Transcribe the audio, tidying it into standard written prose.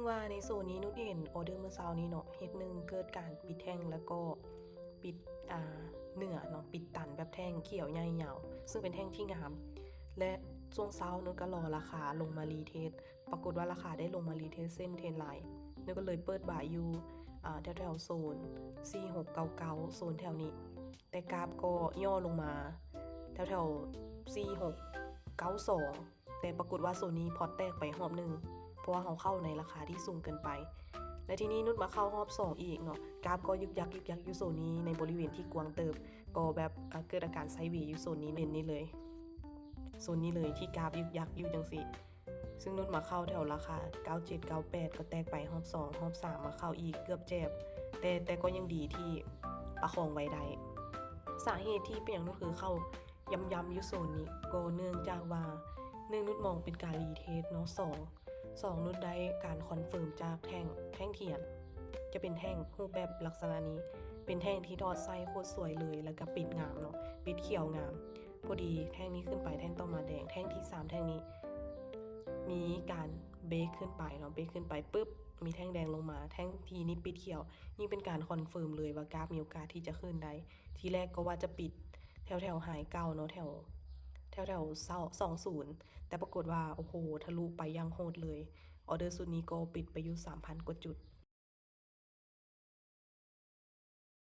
ว่าในโซนนี้นุชเห็นออเดอร์เมื่อเช้านี้เนาะเฮ็ดหนึ่งเกิดการปิดแท่งแล้วก็ปิดเนื้อเนาะปิดตันแบบแท่งเขียวใหญ่ยาวซึ่งเป็นแท่งที่งามและช่วงเช้านุชก็รอราคาลงมารีเทสปรากฏว่าราคาได้ลงมารีเทสเส้นเทรนไลน์นุชก็เลยเปิดบ่ายอยู่แถวโซน4699โซนแถวนี้แต่กราฟก็ย่อลงมาแถว4692แต่ปรากฏว่าโซนนี้พอตแตกไปรอบนึงเพราะว่าเขาเข้าในราคาที่สูงเกินไปและทีนี้นุชมาเข้ารอบ2อีกเนาะกราฟก็ยึกยักอยู่โซนนี้ในบริเวณที่กว้างเติบก็แบบเกิดอาการไซด์เวย์อยู่โซนนี้เน้นนี่เลยโซนนี้เลยที่กราฟยึกยักอยู่จังสิซึ่งนุชมาเข้าแถวราคา97 98ก็แตกไปรอบ2รอบ3มาเข้าอีกเกือบเจ็บแต่ก็ยังดีที่ประคองไว้ได้สาเหตุที่เป็นอย่างนั้นคือเข้าย้ำอยู่โซนนี้ก็เนื่องจากว่านุชมองเป็นการรีเทสเนาะ2นุชได้การคอนเฟิร์มจากแท่งเทียนจะเป็นแท่งรูปแบบลักษณะนี้เป็นแท่งที่ทอดไส้โคตรสวยเลยแล้วก็ปิดงามเนาะปิดเขียวงามพอดีแท่งนี้ขึ้นไปแท่งต่อมาแดงแท่งที่3แท่งนี้มีการเบรกขึ้นไปเนาะเบรกขึ้นไปปุ๊บมีแท่งแดงลงมาแท่งทีนี้ปิดเขียวยิ่งเป็นการคอนเฟิร์มเลยว่ากราฟมีโอกาสที่จะขึ้นได้ทีแรกก็ว่าจะปิดแถวไฮเก่าเนาะแถว20แต่ปรากฏว่าโอ้โหทะลุไปยังโหดเลยออเดอร์สุดนี้ก็ปิดไปอยู่ 3,000 กว่าจุด